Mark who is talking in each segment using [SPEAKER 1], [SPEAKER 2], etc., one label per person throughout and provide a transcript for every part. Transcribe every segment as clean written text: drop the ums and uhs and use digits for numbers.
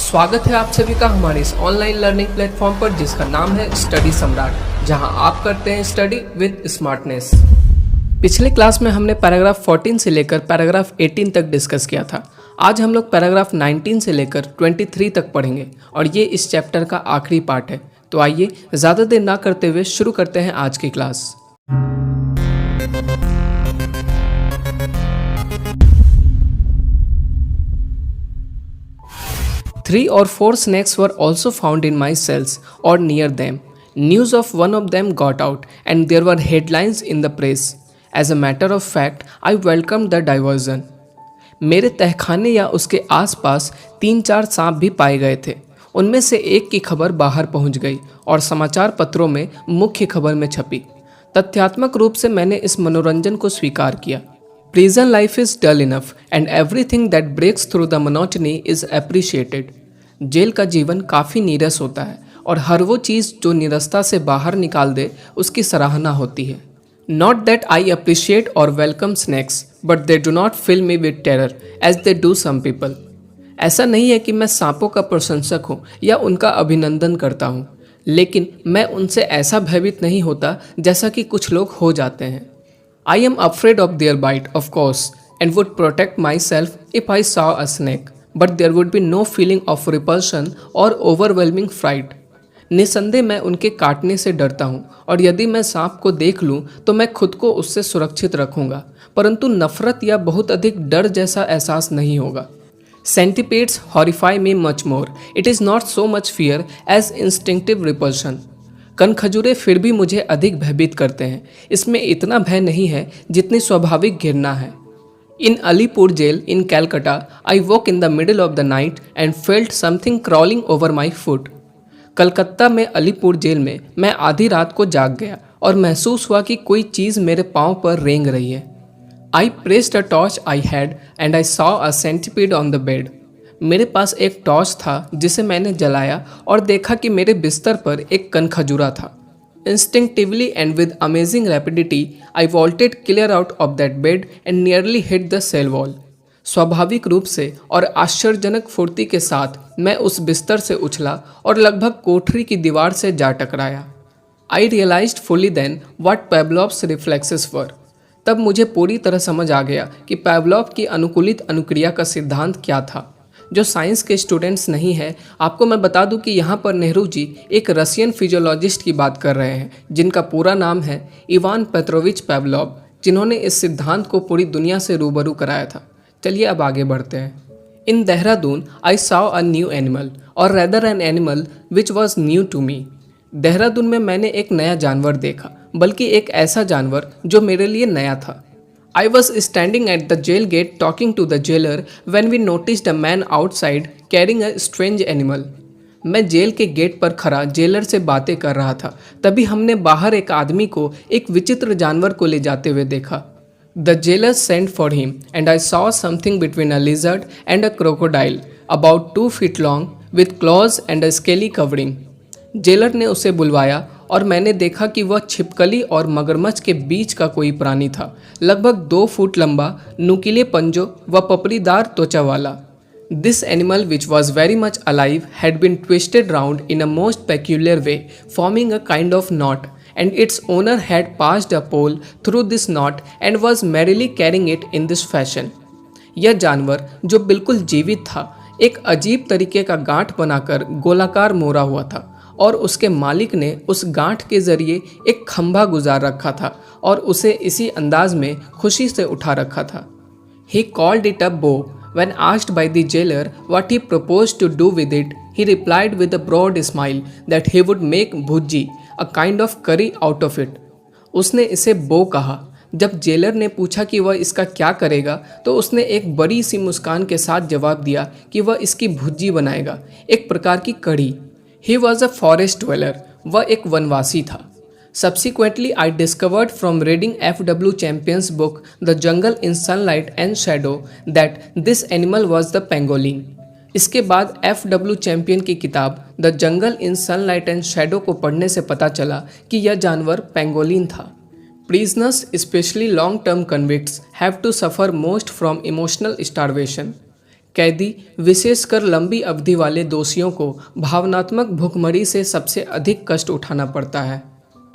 [SPEAKER 1] स्वागत है आप सभी का हमारे इस ऑनलाइन लर्निंग प्लेटफॉर्म पर जिसका नाम है स्टडी सम्राट, जहां आप करते हैं स्टडी विद स्मार्टनेस। पिछले क्लास में हमने पैराग्राफ 14 से लेकर पैराग्राफ 18 तक डिस्कस किया था। आज हम लोग पैराग्राफ 19 से लेकर 23 तक पढ़ेंगे और ये इस चैप्टर का आखिरी पार्ट है। तो आइए ज़्यादा देर ना करते हुए शुरू करते हैं आज की class. Three or four snakes were also found in my cells or near them. News of one of them got out, and there were headlines in the press. As a matter of fact, I welcomed the diversion. मेरे तहखाने या उसके आसपास 3-4 सांप भी पाए गए थे। उनमें से एक की खबर बाहर पहुंच गई और समाचार पत्रों में मुख्य खबर में छपी। तथ्यात्मक रूप से मैंने इस मनोरंजन को स्वीकार किया। Prison life is dull enough, and everything that breaks through the monotony is appreciated. Jail का जीवन काफ़ी नीरस होता है और हर वो चीज़ जो नीरसता से बाहर निकाल दे उसकी सराहना होती है। Not that I appreciate or welcome snakes, but they do not fill me with terror as they do some people. ऐसा नहीं है कि मैं सांपों का प्रशंसक हूँ या उनका अभिनंदन करता हूँ, लेकिन मैं उनसे ऐसा भयभीत नहीं होता जैसा कि कुछ लोग हो जाते हैं। I am afraid of their bite, of course, and would protect myself if I saw a snake. But there would be no feeling of repulsion or overwhelming fright. निसंदेह मैं उनके काटने से डरता हूँ और यदि मैं सांप को देख लूँ तो मैं खुद को उससे सुरक्षित रखूँगा, परंतु नफरत या बहुत अधिक डर जैसा एहसास नहीं होगा। Centipedes horrify me much more. It is not so much fear as instinctive repulsion. कनखजूरे फिर भी मुझे अधिक भयभीत करते हैं। इसमें इतना भय नहीं है जितनी स्वाभाविक घृणा है। In Alipur jail in Calcutta, I woke in the middle of the night and felt something crawling over my foot. Calcutta में अलीपुर जेल में मैं आधी रात को जाग गया और महसूस हुआ कि कोई चीज़ मेरे पाँव पर रेंग रही है। I pressed a torch I had and I saw a centipede on the bed. मेरे पास एक टॉर्च था जिसे मैंने जलाया और देखा कि मेरे बिस्तर पर एक कनखजूरा था। Instinctively and with amazing rapidity, I vaulted clear out of that bed and nearly hit the cell wall. स्वाभाविक रूप से और आश्चर्यजनक फुर्ती के साथ मैं उस बिस्तर से उछला और लगभग कोठरी की दीवार से जा टकराया। I realized fully then what Pavlov's reflexes were. तब मुझे पूरी तरह समझ आ गया कि पैवलोव की अनुकूलित अनुक्रिया का सिद्धांत क्या था। जो साइंस के स्टूडेंट्स नहीं है, आपको मैं बता दूं कि यहाँ पर नेहरू जी एक रशियन फिजियोलॉजिस्ट की बात कर रहे हैं जिनका पूरा नाम है इवान पेट्रोविच पैवलोव, जिन्होंने इस सिद्धांत को पूरी दुनिया से रूबरू कराया था। चलिए अब आगे बढ़ते हैं। In Dehradun I saw a new animal or rather an animal which was new to me. Dehradun में मैंने एक नया जानवर देखा, बल्कि एक ऐसा जानवर जो मेरे लिए नया था। I was standing at the jail gate talking to the jailer when we noticed a man outside carrying a strange animal. मैं जेल के गेट पर खड़ा जेलर से बातें कर रहा था, तभी हमने बाहर एक आदमी को एक विचित्र जानवर को ले जाते हुए देखा। The jailer sent for him and I saw something between a lizard and a crocodile about 2 feet long with claws and a scaly covering. Jailer ने उसे बुलवाया और मैंने देखा कि वह छिपकली और मगरमच्छ के बीच का कोई प्राणी था, लगभग 2 फुट लंबा, नुकीले पंजों व पपड़ीदार त्वचा वाला। This animal, which was very much alive, had been twisted round in a most peculiar way, forming a kind of knot, and its owner had passed a pole through this knot and was merrily carrying it in this fashion. यह जानवर जो बिल्कुल जीवित था, एक अजीब तरीके का गांठ बनाकर गोलाकार मोड़ा हुआ था और उसके मालिक ने उस गांठ के जरिए एक खंभा गुजार रखा था और उसे इसी अंदाज में खुशी से उठा रखा था। He called it a bow. When asked by the jailer what he proposed to do with it, he replied with a broad smile that he would make bhujji, a kind of curry, out of it. उसने इसे बो कहा। जब jailer ने पूछा कि वह इसका क्या करेगा तो उसने एक बड़ी सी मुस्कान के साथ जवाब दिया कि वह इसकी भुज्जी बनाएगा, एक प्रकार की कढ़ी। He was a forest dweller. वह एक वनवासी था। Subsequently, I discovered from reading F.W. Champion's book The Jungle in Sunlight and Shadow that this animal was the pangolin. इसके बाद F.W. चैंपियन की किताब the jungle in sunlight and shadow को पढ़ने से पता चला कि यह जानवर पेंगोलिन था। Prisoners, especially long-term convicts, have to suffer most from emotional starvation. कैदी, विशेषकर लंबी अवधि वाले दोषियों को भावनात्मक भुखमरी से सबसे अधिक कष्ट उठाना पड़ता है।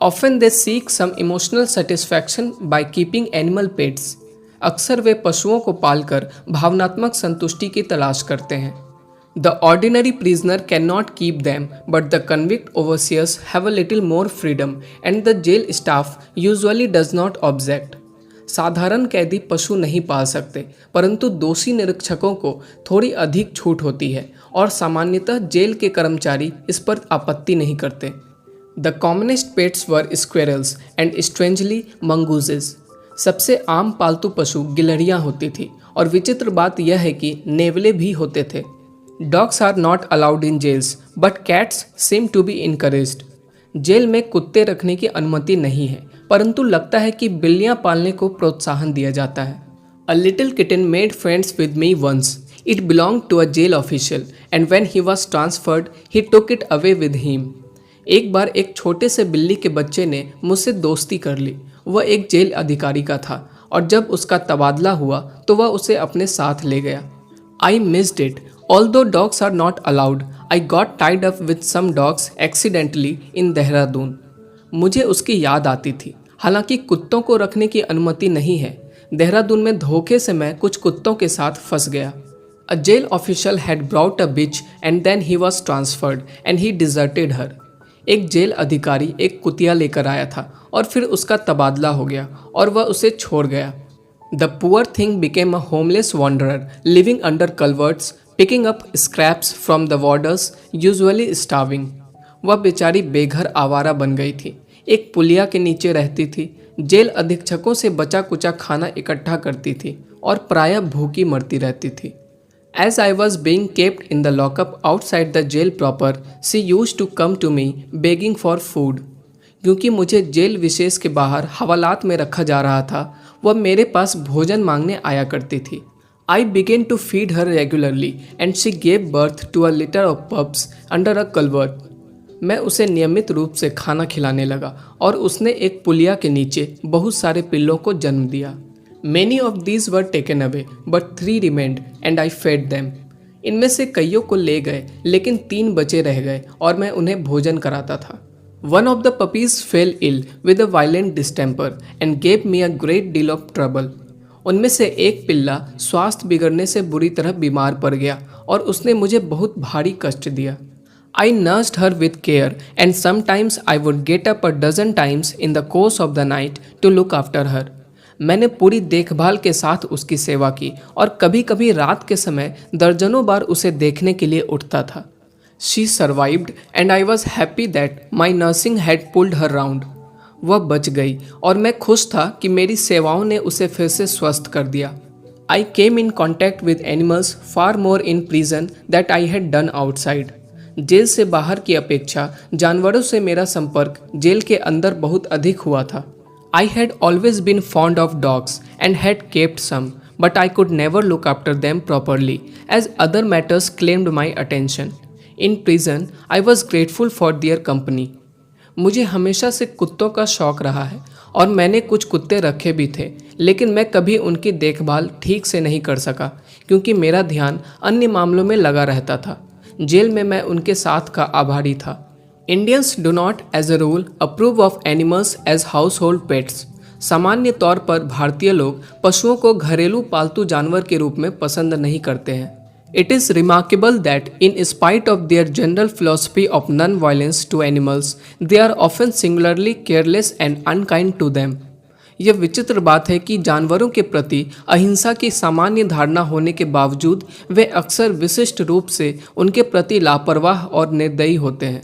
[SPEAKER 1] Often they seek some emotional satisfaction by keeping animal pets. अक्सर वे पशुओं को पालकर भावनात्मक संतुष्टि की तलाश करते हैं। The ordinary prisoner can not keep them, but the convict overseers have a little more freedom and the jail staff usually does not object. साधारण कैदी पशु नहीं पाल सकते, परंतु दोषी निरीक्षकों को थोड़ी अधिक छूट होती है और सामान्यतः जेल के कर्मचारी इस पर आपत्ति नहीं करते। The commonest pets were squirrels and strangely mongooses. सबसे आम पालतू पशु गिलहरियाँ होती थी और विचित्र बात यह है कि नेवले भी होते थे। Dogs are not allowed in jails but cats seem to be encouraged. Jail में कुत्ते रखने की अनुमति नहीं है, परंतु लगता है कि बिल्लियां पालने को प्रोत्साहन दिया जाता है। A little kitten made friends with me once. It belong to a jail official and when he was transferred he took it away with him. एक बार एक छोटे से बिल्ली के बच्चे ने मुझसे दोस्ती कर ली। वह एक जेल अधिकारी का था और जब उसका तबादला हुआ तो वह उसे अपने साथ ले गया। I missed it. Although dogs are not allowed, I got tied up with some dogs accidentally in Dehradun. मुझे उसकी याद आती थी, हालांकि कुत्तों को रखने की अनुमति नहीं है। देहरादून में धोखे से मैं कुछ कुत्तों के साथ फंस गया। A jail official had brought a bitch and then he was transferred and he deserted her। एक जेल अधिकारी एक कुतिया लेकर आया था और फिर उसका तबादला हो गया और वह उसे छोड़ गया। The poor thing became a homeless wanderer living under culverts, picking up scraps from the warders, usually starving। वह बेचारी बेघर आवारा बन गई थी, एक पुलिया के नीचे रहती थी, जेल अधीक्षकों से बचा कुचा खाना इकट्ठा करती थी और प्रायः भूखी मरती रहती थी। As I was being kept in the lockup outside the jail proper, she used to come to me begging for food। क्योंकि मुझे जेल विशेष के बाहर हवालात में रखा जा रहा था, वह मेरे पास भोजन मांगने आया करती थी। I began to feed her regularly and she gave birth to a litter of pups under a culvert। मैं उसे नियमित रूप से खाना खिलाने लगा और उसने एक पुलिया के नीचे बहुत सारे पिल्लों को जन्म दिया। Many of these were taken away, but 3 remained and I fed them। इनमें से कईयों को ले गए, लेकिन 3 बचे रह गए और मैं उन्हें भोजन कराता था। One of the puppies fell ill with a violent distemper and gave me a great deal of trouble। उनमें से एक पिल्ला स्वास्थ्य बिगड़ने से बुरी तरह बीमार पड़ गया और उसने मुझे बहुत भारी कष्ट दिया। I nursed her with care and sometimes I would get up a dozen times in the course of the night to look after her। मैंने पूरी देखभाल के साथ उसकी सेवा की और कभी कभी रात के समय दर्जनों बार उसे देखने के लिए उठता था। She survived and I was happy that my nursing had pulled her round। वह बच गई और मैं खुश था कि मेरी सेवाओं ने उसे फिर से स्वस्थ कर दिया। I came in contact with animals far more in prison that I had done outside। Jail से बाहर की अपेक्षा जानवरों से मेरा संपर्क जेल के अंदर बहुत अधिक हुआ था। I had always been fond of dogs and had kept some, but I could never look after them properly as other matters claimed my attention। In prison, I was grateful for their company। मुझे हमेशा से कुत्तों का शौक रहा है और मैंने कुछ कुत्ते रखे भी थे, लेकिन मैं कभी उनकी देखभाल ठीक से नहीं कर सका क्योंकि मेरा ध्यान अन्य मामलों में लगा रहता था। जेल में मैं उनके साथ का आभारी था। Indians do not as a rule approve of animals as household pets. सामान्य तौर पर भारतीय लोग पशुओं को घरेलू पालतू जानवर के रूप में पसंद नहीं करते हैं। It is remarkable that in spite of their general philosophy of non-violence to animals, they are often singularly careless and unkind to them। यह विचित्र बात है कि जानवरों के प्रति अहिंसा की सामान्य धारणा होने के बावजूद वे अक्सर विशिष्ट रूप से उनके प्रति लापरवाह और निर्दयी होते हैं।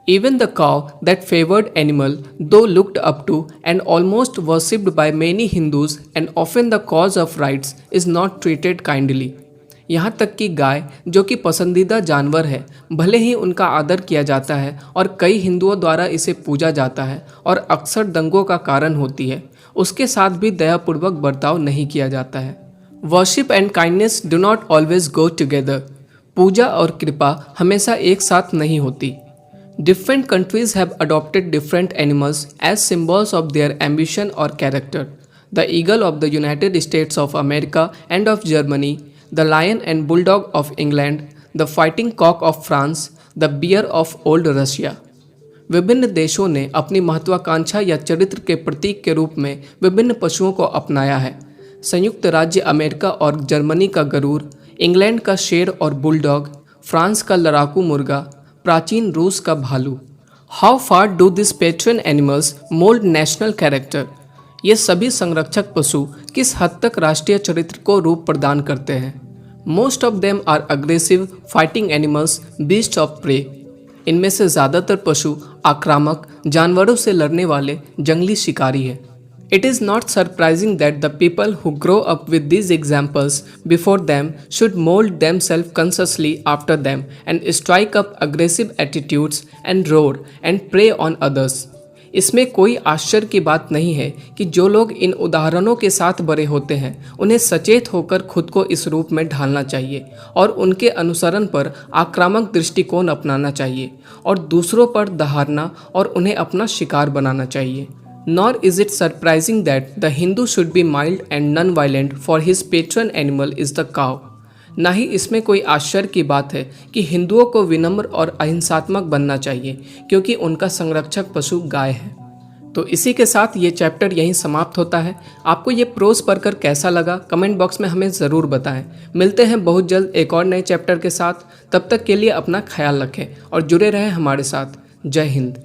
[SPEAKER 1] Even the cow that favored animal, though looked up to and almost worshipped by many Hindus and often the cause of rights, is not treated kindly। यहाँ तक कि गाय जो कि पसंदीदा जानवर है, भले ही उनका आदर किया जाता है और कई हिंदुओं द्वारा इसे पूजा जाता है और अक्सर दंगों का कारण होती है, उसके साथ भी दयापूर्वक बर्ताव नहीं किया जाता है। Worship and kindness do not always go together. पूजा और कृपा हमेशा एक साथ नहीं होती। Different countries have adopted different animals as symbols of their ambition or character। The eagle of the United States of America and of Germany, the lion and bulldog of England, the fighting cock of France, the bear of old Russia. विभिन्न देशों ने अपनी महत्वाकांक्षा या चरित्र के प्रतीक के रूप में विभिन्न पशुओं को अपनाया है। संयुक्त राज्य अमेरिका और जर्मनी का गरुड़, इंग्लैंड का शेर और बुलडॉग, फ्रांस का लड़ाकू मुर्गा, प्राचीन रूस का भालू। How far do this patron animals mould national character? ये सभी संरक्षक पशु किस हद तक राष्ट्रीय चरित्र को रूप प्रदान करते हैं? Most of them are aggressive fighting animals, beast of prey. इनमें से ज़्यादातर पशु आक्रामक, जानवरों से लड़ने वाले जंगली शिकारी हैं। It is not surprising that the people who grow up with these examples before them should mold themselves consciously after them and strike up aggressive attitudes and roar and prey on others. इसमें कोई आश्चर्य की बात नहीं है कि जो लोग इन उदाहरणों के साथ बड़े होते हैं उन्हें सचेत होकर खुद को इस रूप में ढालना चाहिए और उनके अनुसरण पर आक्रामक दृष्टिकोण अपनाना चाहिए और दूसरों पर दहाड़ना और उन्हें अपना शिकार बनाना चाहिए। Nor is it surprising that the Hindu should be mild and non-violent, for his patron animal is the cow. ना ही इसमें कोई आश्चर्य की बात है कि हिंदुओं को विनम्र और अहिंसात्मक बनना चाहिए क्योंकि उनका संरक्षक पशु गाय है। तो इसी के साथ ये चैप्टर यहीं समाप्त होता है। आपको ये प्रोज पढ़कर कैसा लगा कमेंट बॉक्स में हमें ज़रूर बताएं। मिलते हैं बहुत जल्द एक और नए चैप्टर के साथ। तब तक के लिए अपना ख्याल रखें और जुड़े रहें हमारे साथ। जय हिंद।